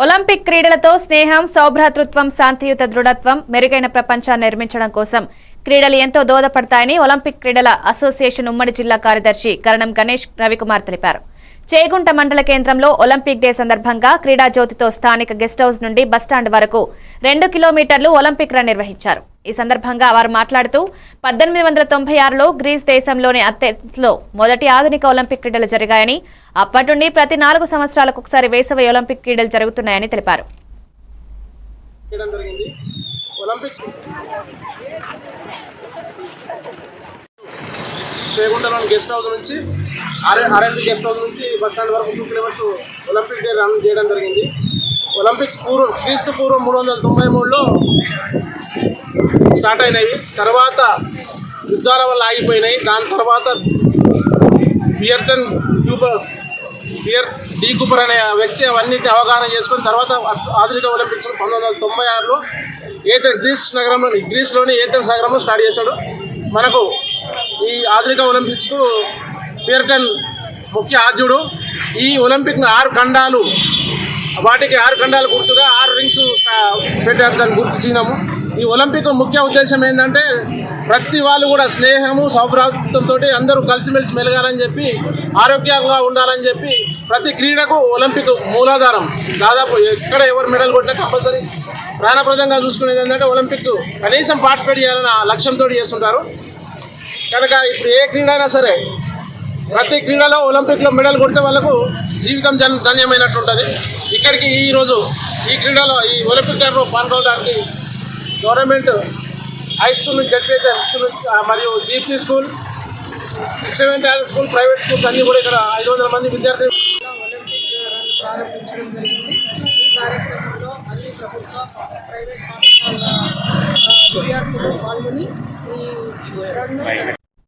Olympic క్రీడలతో స్నేహం, సౌభ్రాతృత్వం, శాంతియుత దృఢత్వం, మెరుగైన ప్రపంచాన్ని నిర్మించడం కోసం క్రీడలు ఎంతో దోహదపడతాయని ఒలింపిక్ క్రీడల అసోసియేషన్ ఉమ్మడి జిల్లా కార్యదర్శి కరణం గణేష్ రవికుమార్ తెలిపారు. చేగుంట మండల కేంద్రంలో ఒలింపిక్ డే సందర్భంగా క్రీడా జ్యోతితో స్థానిక గెస్ట్ హౌస్ నుండి బస్టాండ్ వరకు 2 కిలోమీటర్లు ఒలింపిక్ రన్ నిర్వహించారు. ఈ సందర్భంగా వారు మాట్లాడుతూ 1896లో గ్రీస్ దేశంలోని అథెన్స్లో మొదటి ఆధునిక ఒలింపిక్ క్రీడలు జరిగాయని, అప్పటి నుండి ప్రతి 4 సంవత్సరాలకు ఒకసారి వేసవి ఒలింపిక్ క్రీడలు జరుగుతున్నాయని తెలిపారు. చేగుంటలోని గెస్ట్ హౌస్ నుంచి ఆర్ఎస్ గెస్ట్ హౌస్ నుంచి బస్ స్టాండ్ వరకు 2 కిలోమీటర్స్ ఒలింపిక్ డే రన్ చేయడం జరిగింది. ఒలింపిక్స్ క్రీస్తు పూర్వం 393లో స్టార్ట్ అయినవి. తర్వాత యుద్ధాల వల్ల ఆగిపోయినాయి. దాని తర్వాత పియర్ డి కూపర్ అనే వ్యక్తి అవన్నిటిని అవగాహన చేసుకుని తర్వాత ఆధునిక ఒలింపిక్స్ 1996లో గ్రీస్లోని ఏథెన్స్ నగరంలో స్టార్ట్ చేశాడు. మనకు ఈ ఆధునిక ఒలింపిక్స్కు పియర్టన్ ముఖ్య ఆద్యుడు. ఈ ఒలింపిక్ను 6 ఖండాలు, వాటికి 6 ఖండాలు గుర్తుగా 6 రింగ్స్ పెట్టారు. దాన్ని గుర్తు చిహ్నము. ఈ ఒలింపిక్ ముఖ్య ఉద్దేశం ఏంటంటే ప్రతి వాళ్ళు కూడా స్నేహము, సౌభ్రాతృత్వంతో అందరూ కలిసిమెలిసి మెలగాలని చెప్పి, ఆరోగ్యంగా ఉండాలని చెప్పి ప్రతి క్రీడకు ఒలింపిక్ మూలాధారం. దాదాపు ఎక్కడ ఎవరు మెడల్ కొట్టినా కంపల్సరీ ప్రాణప్రదంగా చూసుకునేది ఏంటంటే ఒలింపిక్ కనీసం పార్టిసిపేట్ చేయాలన్న లక్ష్యంతో చేస్తుంటారు. కనుక ఇప్పుడు ఏ క్రీడ అయినా సరే ప్రతి క్రీడలో ఒలింపిక్లో మెడల్ కొడితే వాళ్ళకు జీవితం ధన్యమైనట్టు ఉంటుంది. ఇక్కడికి ఈరోజు ఈ క్రీడలో ఈ ఒలింపిక్ క్రీడలో పాల్గొనడానికి గవర్నమెంట్ హై స్కూల్ నుంచి జడ్పీహెచ్ హై స్కూల్ మరియు GP school, excellent school, private schools అన్నీ కూడా ఇక్కడ 500 మంది విద్యార్థులు ఒలింపిక్ రన్ ప్రారంభించడం జరిగింది. ఈ కార్యక్రమంలో అన్ని ప్రభుత్వ, ప్రైవేట్ పాఠశాలల విద్యార్థులు పాల్గొని ఈ రన్ను